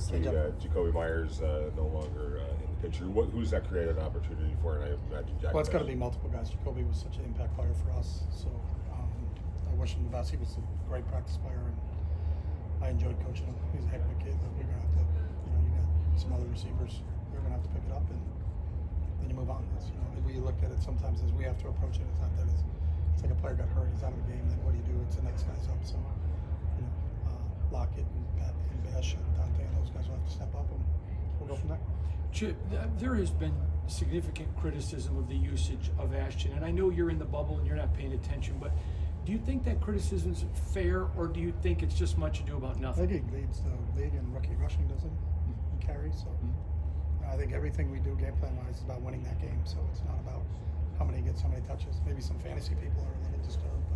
obviously Jacoby Myers no longer in the picture. Who's that created an opportunity for? And I imagine Jack. Well, it's got to be multiple guys. Jacoby was such an impact player for us, so I wish him the best. He was a great practice player, and I enjoyed coaching him. He's a heck of a kid, but we're gonna have to, you got some other receivers. You're gonna have to pick it up, and then you move on. That's, we look at it sometimes as we have to approach it. It's not that it's like a player got hurt, he's out of the game. Then what do? It's the next guy's up. So, Lockett and Bash and Dante and those guys will have to step up, and we'll go from there. Chip, there has been significant criticism of the usage of Ashton, and I know you're in the bubble and you're not paying attention, but do you think that criticism is fair, or do you think it's just much ado about nothing? I think he leads the league in rookie rushing, doesn't he? And carries. So I think everything we do game plan wise is about winning that game. So it's not about how many touches. Maybe some fantasy people are a little disturbed,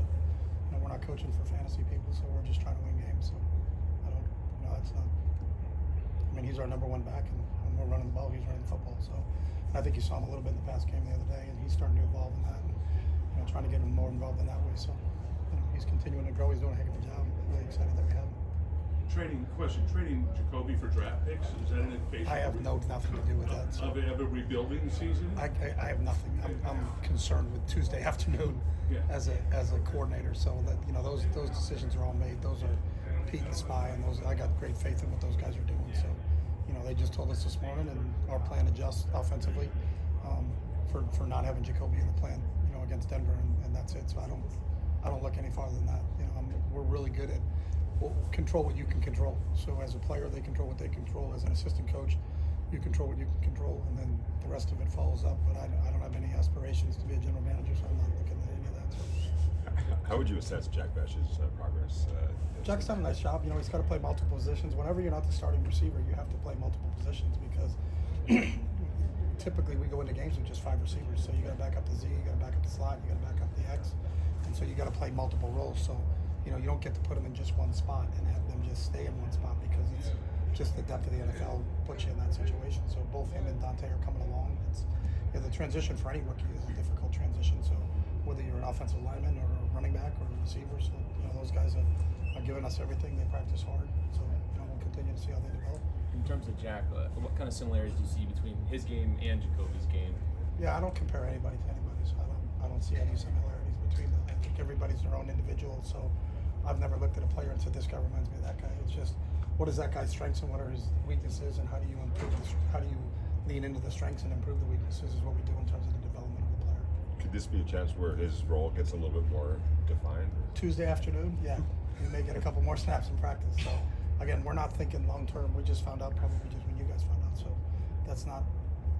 but we're not coaching for fantasy people, so we're just trying to win games. So I don't, that's not. I mean, he's our number one back, and when we're running the ball, he's running the football. So I think you saw him a little bit in the past game the other day, and he's starting to evolve in that, and trying to get him more involved in that way. So he's continuing to grow. He's doing a heck of a job. I'm really excited that we have him. Trading Jacoby for draft picks, is that an indication? I have nothing to do with that. So. Of a rebuilding season? I have nothing. I'm concerned with Tuesday afternoon as a coordinator. So that those decisions are all made. Those are Pete and Spy, and those I got great faith in what those guys are doing. So they just told us this morning, and our plan adjusts offensively for not having Jacoby in the plan. Against Denver, and that's it. So I don't look any farther than that. We're really good at control what you can control. So as a player, they control what they control. As an assistant coach, you control what you can control, and then the rest of it follows up. But I don't have any aspirations to be a general manager, so I'm not looking at any of that. So. How would you assess Jack Bash's progress? Jack's done a nice job. He's got to play multiple positions. Whenever you're not the starting receiver, you have to play multiple positions because typically we go into games with just 5 receivers. So you got to back up the Z, you got to back up the slot, you got to back up the X, and so you got to play multiple roles. So you don't get to put them in just one spot and have them just stay in one spot because it's just the depth of the NFL puts you in that situation. So both him and Dante are coming along. It's the transition for any rookie is a difficult transition. So whether you're an offensive lineman or a running back or a receiver, so those guys are giving us everything. They practice hard. So we'll continue to see how they develop. In terms of Jack, what kind of similarities do you see between his game and Jacoby's game? Yeah, I don't compare anybody to anybody, so I don't see any similarities between them. I think everybody's their own individual, so I've never looked at a player and said this guy reminds me of that guy. It's just what is that guy's strengths and what are his weaknesses, and how do you lean into the strengths and improve the weaknesses is what we do in terms of the development of the player. Could this be a chance where his role gets a little bit more defined? Tuesday afternoon, yeah, he may get a couple more snaps in practice. So again, we're not thinking long term. We just found out probably just when you guys found out. So that's not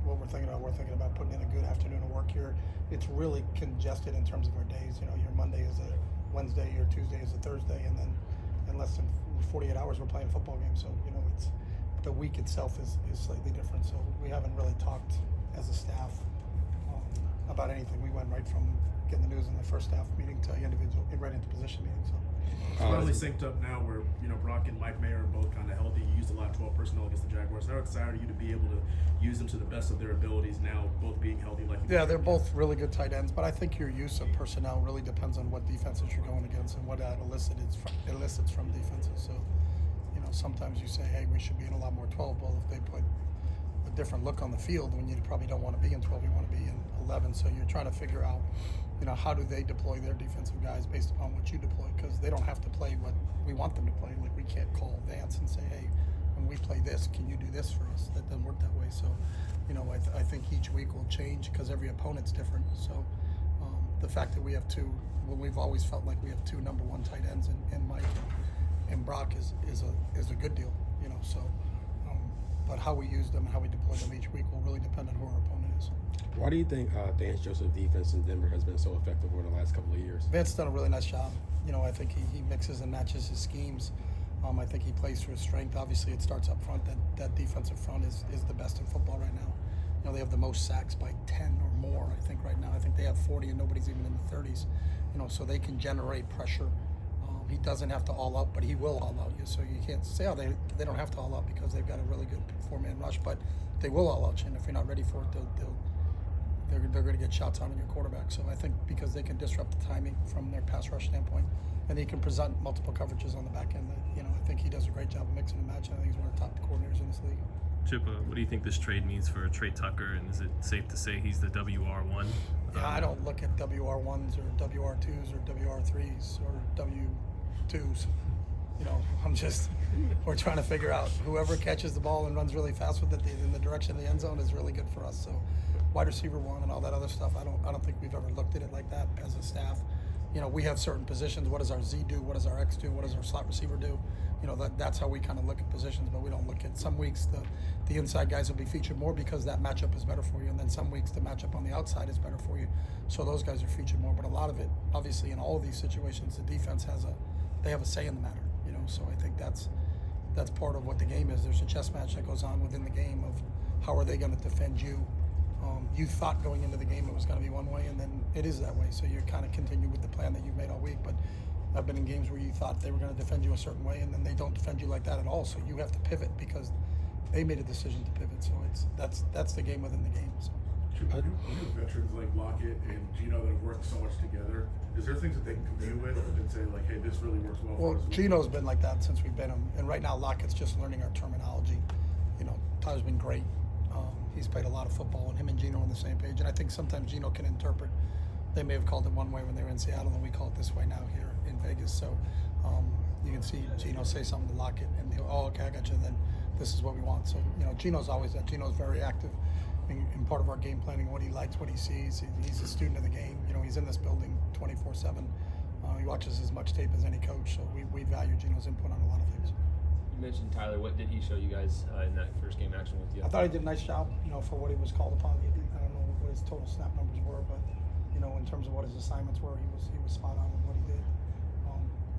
what we're thinking about. We're thinking about putting in a good afternoon of work here. It's really congested in terms of our days. Your Monday is a Wednesday, your Tuesday is a Thursday, and then in less than 48 hours we're playing a football game. So it's the week itself is slightly different. So we haven't really talked as a staff about anything. We went right from getting the news in the first staff meeting to individual right into position meeting. So it's finally synced up now where Brock and Mike Mayer are both kind of healthy. You used a lot of 12 personnel against the Jaguars. How excited are you to be able to use them to the best of their abilities now, both being healthy? They're both really good tight ends, but I think your use of personnel really depends on what defenses you're going against and what that elicits from defenses. So sometimes you say, hey, we should be in a lot more 12. Well, if they put a different look on the field, when you probably don't want to be in 12, you want to be in 11. So you're trying to figure out how do they deploy their defensive guys based upon what you deploy, because they don't have to play what we want them to play. Like, we can't call Vance and say, hey, when we play this, can you do this for us? That doesn't work that way. So I think each week will change because every opponent's different. So the fact that we have two, we've always felt like we have two number one tight ends in Mike and Brock is a good deal. But how we use them and how we deploy them each week will really depend on who our opponent is. Why do you think Vance Joseph's defense in Denver has been so effective over the last couple of years? Vance's done a really nice job. I think he mixes and matches his schemes. I think he plays to his strength. Obviously, it starts up front. That defensive front is the best in football right now. They have the most sacks by 10 or more, I think, right now. I think they have 40 and nobody's even in the 30s. So they can generate pressure. He doesn't have to all out, but he will all out you. So you can't say, they don't have to all out because they've got a really good 4-man rush, but they will all out you. And if you're not ready for it, they're going to get shots on your quarterback. So I think because they can disrupt the timing from their pass rush standpoint, and he can present multiple coverages on the back end. I think he does a great job of mixing and matching. I think he's one of the top coordinators Chip, what do you think this trade means for Trey Tucker, and is it safe to say he's the WR1? Yeah, I don't look at WR1s or WR2s or WR3s or W2s. You know, we're trying to figure out whoever catches the ball and runs really fast with it in the direction of the end zone is really good for us. So wide receiver one and all that other stuff, I don't think we've ever looked at it like that as a staff. You know, we have certain positions. What does our Z do? What does our X do? What does our slot receiver do? You know, that's how we kind of look at positions, but we don't look at some weeks the inside guys will be featured more because that matchup is better for you, and then some weeks the matchup on the outside is better for you. So those guys are featured more. But a lot of it, obviously, in all of these situations, the defense they have a say in the matter. You know, so I think that's part of what the game is. There's a chess match that goes on within the game of how are they going to defend you. You thought going into the game it was going to be one way, and then it is that way. So you kind of continue with the plan that you've made all week. But I've been in games where you thought they were going to defend you a certain way, and then they don't defend you like that at all. So you have to pivot because they made a decision to pivot. So that's the game within the game. So. When you have veterans like Lockett and Gino that have worked so much together, is there things that they can commune with and say like, hey, this really works well for us? Gino's been like that since we've been him, and right now Lockett's just learning our terminology. You know, Tyler's been great. He's played a lot of football, and him and Gino are on the same page. And I think sometimes Gino can interpret. They may have called it one way when they were in Seattle, and we call it this way now here in Vegas. So you can see Gino say something to Lockett, and he'll, oh, okay, I got you. Then this is what we want. So you know, Gino's always that. Gino's very active in part of our game planning, what he likes, what he sees. He's a student of the game. You know, he's in this building 24/7. He watches as much tape as any coach. So we value Gino's input on a lot of things. You mentioned Tyler. What did he show you guys in that first game action with you? I thought he did a nice job, you know, for what he was called upon. I don't know what his total snap numbers were, but you know, in terms of what his assignments were, he was spot on with what he did.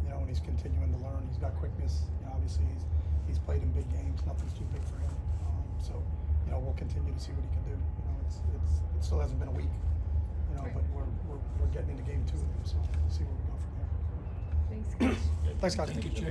You know, and he's continuing to learn. He's got quickness. You know, obviously he's played in big games. Nothing's too big for him. So you know, we'll continue to see what he can do. You know, it still hasn't been a week. You know, but we're getting into game 2 of him, so we'll see where we go from there. Thanks, guys. Thanks, guys. Thank you, Jay.